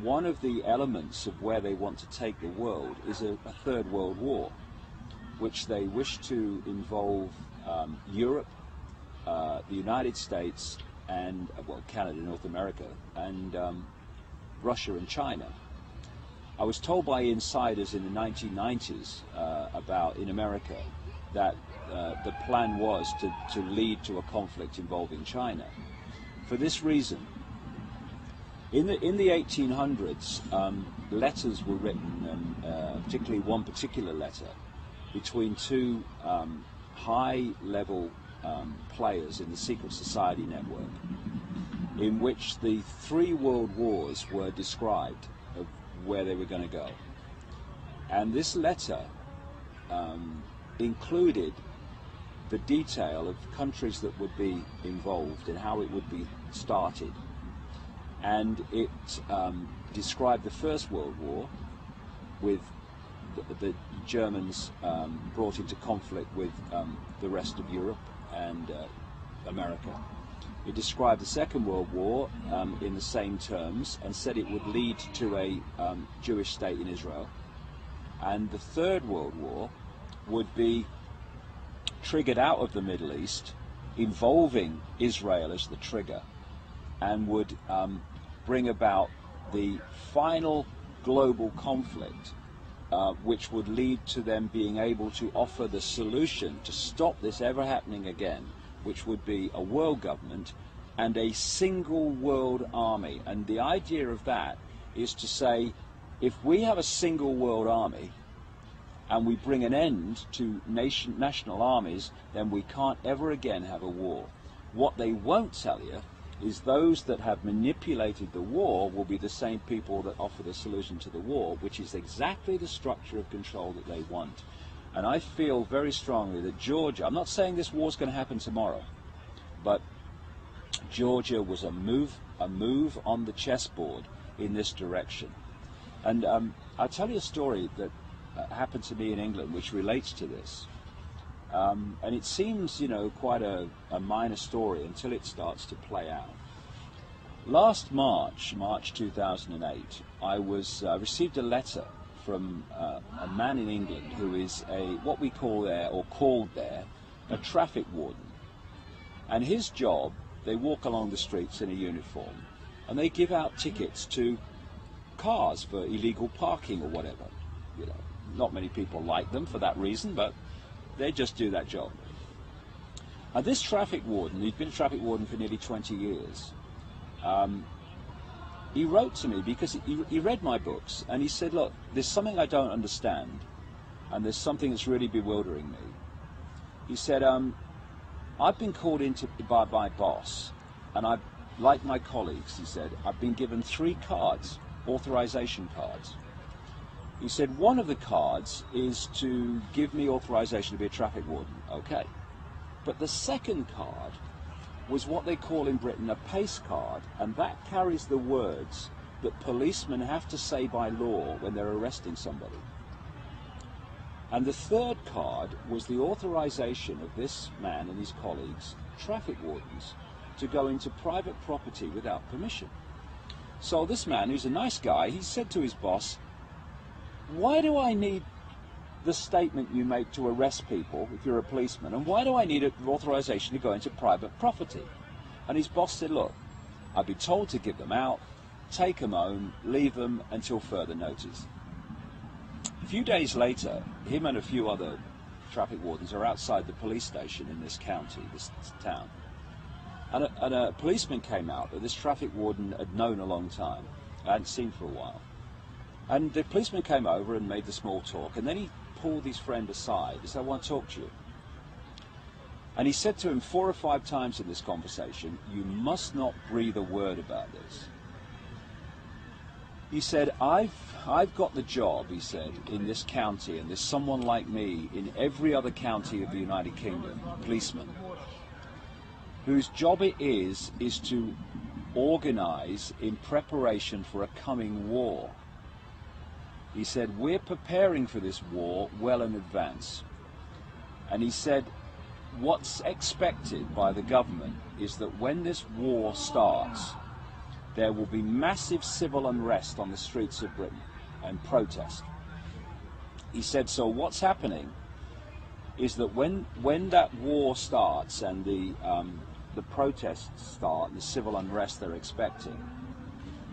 one of the elements of where they want to take the world is a third world war, which they wish to involve Europe, the United States, and well, Canada, North America, and Russia and China. I was told by insiders in the 1990s about in America that the plan was to lead to a conflict involving China. For this reason, in the 1800s, letters were written, and particularly one particular letter, between two high-level players in the secret society network, in which the 3 world wars were described of where they were going to go. And this letter included the detail of countries that would be involved and how it would be started. And it described the First World War, with the Germans brought into conflict with the rest of Europe and America. It described the Second World War in the same terms and said it would lead to a Jewish state in Israel. And the Third World War would be triggered out of the Middle East, involving Israel as the trigger, and would bring about the final global conflict, which would lead to them being able to offer the solution to stop this ever happening again, which would be a world government and a single world army. And the idea of that is to say, if we have a single world army and we bring an end to national armies, then we can't ever again have a war. What they won't tell you is those that have manipulated the war will be the same people that offer the solution to the war, which is exactly the structure of control that they want. And I feel very strongly that Georgia, I'm not saying this war's going to happen tomorrow, but Georgia was a move on the chessboard in this direction. And I'll tell you a story that happened to me in England which relates to this. And it seems, you know, quite a minor story until it starts to play out. Last March 2008, I received a letter from a man in England who is what we call there, or called there, a traffic warden. And his job, they walk along the streets in a uniform, and they give out tickets to cars for illegal parking or whatever. You know, not many people like them for that reason, but they just do that job. And this traffic warden, he'd been a traffic warden for nearly 20 years, he wrote to me because he read my books, and he said, look, there's something I don't understand, and there's something that's really bewildering me. He said, I've been called in by my boss, and like my colleagues, he said, I've been given 3 cards, authorization cards. He said, one of the cards is to give me authorization to be a traffic warden. Okay. But the second card was what they call in Britain a pace card, and that carries the words that policemen have to say by law when they're arresting somebody. And the third card was the authorization of this man and his colleagues, traffic wardens, to go into private property without permission. So this man, who's a nice guy, he said to his boss, why do I need the statement you make to arrest people if you're a policeman, and why do I need an authorization to go into private property? And his boss said, look, I've been told to give them out, take them home, leave them until further notice. A few days later, him and a few other traffic wardens are outside the police station in this county, this town. And a policeman came out that this traffic warden had known a long time, I hadn't seen for a while. And the policeman came over and made the small talk, and then he pulled his friend aside. He said, I want to talk to you. And he said to him 4 or 5 times in this conversation, you must not breathe a word about this. He said, I've got the job, he said, in this county, and there's someone like me in every other county of the United Kingdom, policeman, whose job it is to organize in preparation for a coming war. He said, we're preparing for this war well in advance. And he said, what's expected by the government is that when this war starts, there will be massive civil unrest on the streets of Britain and protest. He said, so what's happening is that when that war starts and the protests start and the civil unrest they're expecting,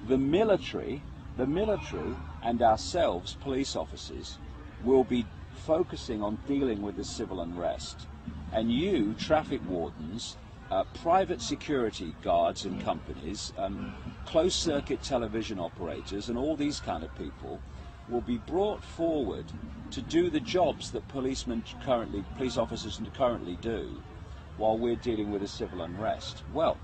the military and ourselves, police officers, will be focusing on dealing with the civil unrest. And you, traffic wardens, private security guards and companies, closed-circuit television operators, and all these kind of people will be brought forward to do the jobs that police officers currently do while we're dealing with a civil unrest. Well,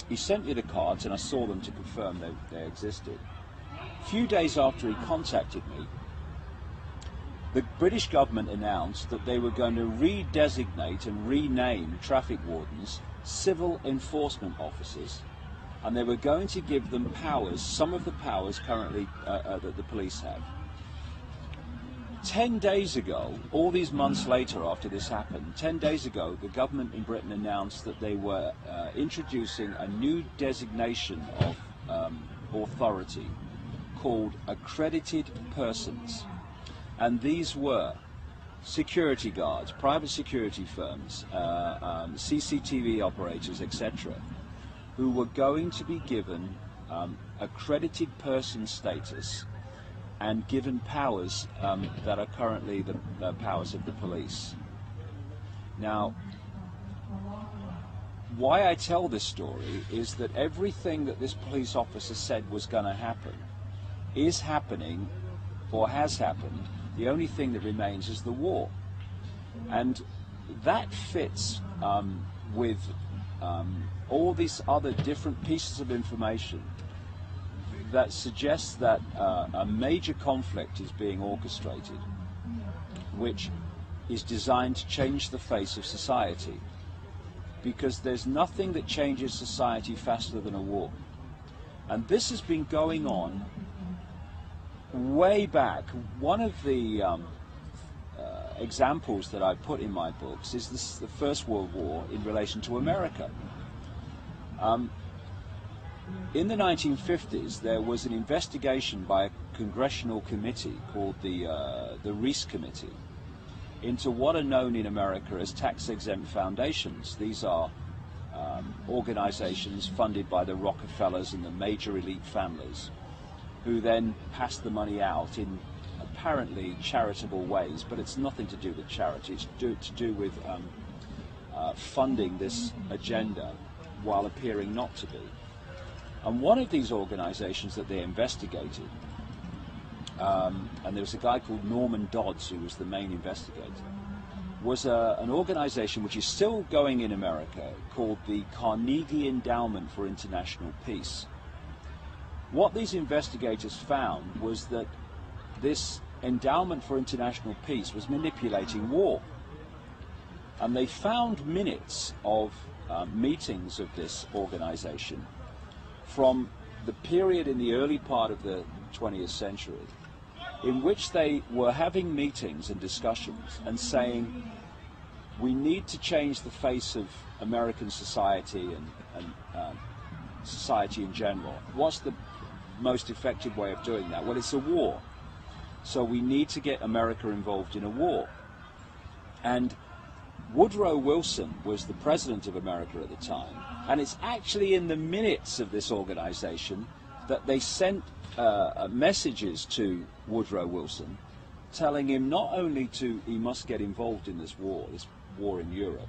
he sent me the cards and I saw them to confirm they existed. A few days after he contacted me, the British government announced that they were going to redesignate and rename traffic wardens civil enforcement officers, and they were going to give them powers, some of the powers currently that the police have. 10 days ago, all these months later after this happened, 10 days ago, the government in Britain announced that they were introducing a new designation of authority called accredited persons. And these were security guards, private security firms, CCTV operators, etc., who were going to be given accredited person status and given powers that are currently the powers of the police. Now, why I tell this story is that everything that this police officer said was going to happen is happening or has happened. The only thing that remains is the war. And that fits with all these other different pieces of information that suggests that a major conflict is being orchestrated, which is designed to change the face of society. Because there's nothing that changes society faster than a war. And this has been going on way back. One of the examples that I put in my books is the First World War in relation to America. In the 1950s, there was an investigation by a congressional committee called the Reese Committee into what are known in America as tax-exempt foundations. These are organizations funded by the Rockefellers and the major elite families, who then pass the money out in apparently charitable ways, but it's nothing to do with charity. It's to do with funding this agenda while appearing not to be. And one of these organizations that they investigated, and there was a guy called Norman Dodds who was the main investigator, was an organization which is still going in America called the Carnegie Endowment for International Peace. What these investigators found was that this Endowment for International Peace was manipulating war. And they found minutes of meetings of this organization from the period in the early part of the 20th century in which they were having meetings and discussions and saying, we need to change the face of American society and society in general. What's the most effective way of doing that? Well, it's a war. So we need to get America involved in a war. And Woodrow Wilson was the president of America at the time, and it's actually in the minutes of this organization that they sent messages to Woodrow Wilson telling him not only he must get involved in this war in Europe,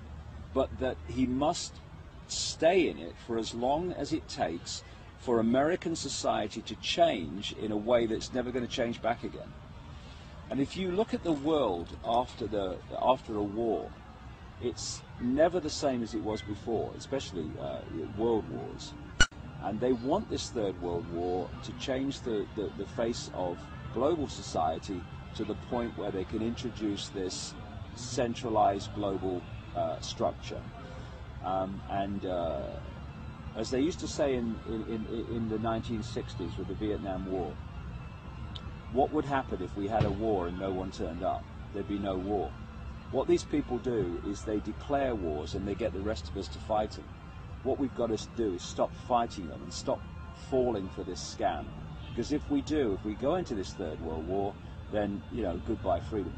but that he must stay in it for as long as it takes for American society to change in a way that's never going to change back again. And if you look at the world after a war, it's never the same as it was before, especially world wars. And they want this Third World War to change the face of global society to the point where they can introduce this centralized global structure. As they used to say in the 1960s with the Vietnam War, what would happen if we had a war and no one turned up? There'd be no war. What these people do is they declare wars and they get the rest of us to fight them. What we've got to do is stop fighting them and stop falling for this scam. Because if we go into this Third World War, then, you know, goodbye freedom.